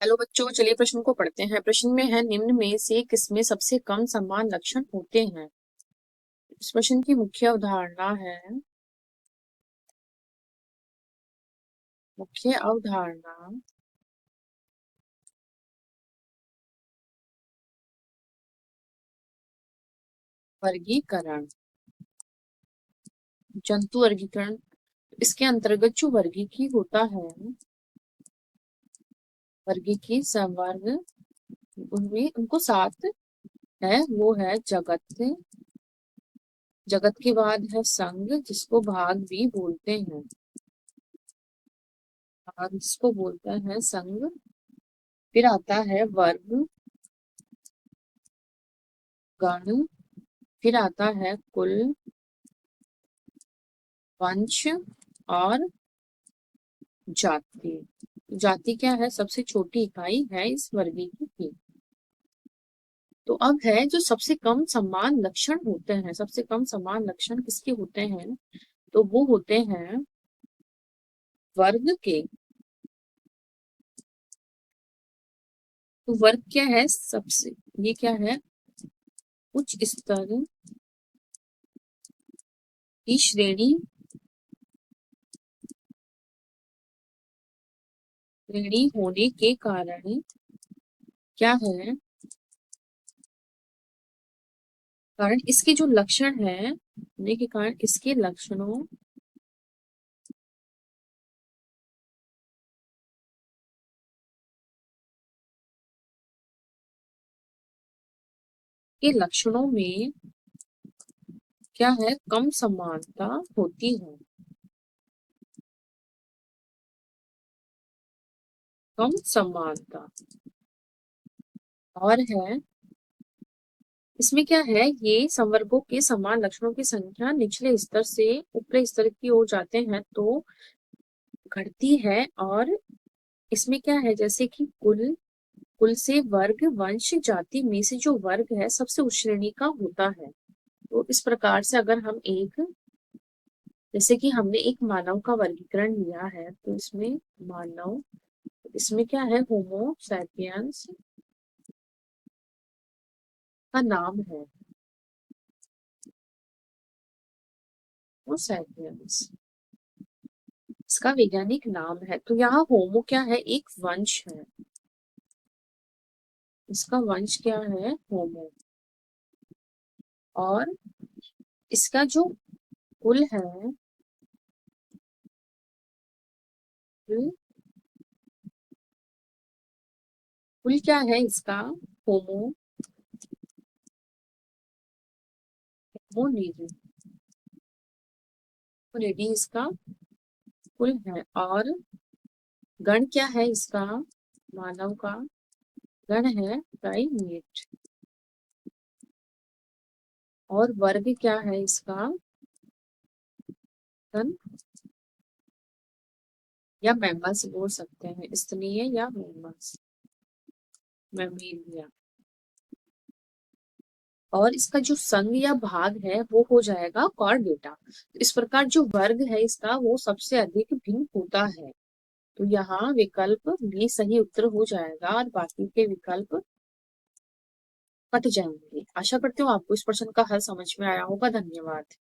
Hello बच्चों, चलिए प्रश्न को पढ़ते हैं। प्रश्न में है, निम्न में से किसमें सबसे कम समान लक्षण होते हैं। इस प्रश्न की मुख्य अवधारणा है मुख्य अवधारणा वर्गीकरण, जंतु वर्गीकरण। इसके अंतर्गत जो वर्गीकी होता है, वर्गीकी संवर्ग, उनमें उनको सात है। वो है जगत, जगत के बाद है संघ, जिसको भाग भी बोलते हैं, भाग जिसको बोलता है संघ। फिर आता है वर्ग, गण। फिर आता है कुल, वंश और जाति। जाति क्या है? सबसे छोटी इकाई है इस वर्गीकी की। तो अब है जो सबसे कम समान लक्षण होते हैं। सबसे कम समान लक्षण किसके होते हैं? तो वो होते हैं वर्ग के। तो वर्ग क्या है? सबसे, ये क्या है? उच्च स्तर की श्रेणी होने के कारण क्या है? कारण इसके जो लक्षण है, होने के कारण इसके लक्षणों के लक्षणों में क्या है? कम समानता होती है। कम समानता। और है, इसमें क्या है? ये संवर्गों के समान लक्षणों की संख्या निचले स्तर से ऊपरी स्तर की ओर जाते हैं तो घटती है। और इसमें क्या है? जैसे कि कुल, कुल से वर्ग, वंश, जाति में से जो वर्ग है सबसे उच्च श्रेणी का होता है। तो इस प्रकार से अगर हम एक, जैसे कि हमने एक मानव का वर्गीकरण लिया है, तो इसमें मानव, इसमें क्या है? होमो सैपियंस का नाम है, होमो सैपियंस इसका वैज्ञानिक नाम है। तो यहाँ होमो क्या है? एक वंश है। इसका वंश क्या है? होमो। और इसका जो कुल है, कुल, कुल क्या है इसका? होमो, होमोनिडी, होमोनिडी इसका कुल है। और गण क्या है इसका? मानव का गण है प्राइमेट। और वर्ग क्या है इसका? गण या मैमल्स बोल सकते हैं, स्तनीय या मैमल्स, मैमेलिया। और इसका जो संघ या भाग है वो हो जाएगा कॉर्डेटा। इस प्रकार जो वर्ग है इसका वो सबसे अधिक भिन्न होता है। तो यहाँ विकल्प भी सही उत्तर हो जाएगा और बाकी के विकल्प कट जाएंगे। आशा करती हूँ आपको इस प्रश्न का हल समझ में आया होगा। धन्यवाद।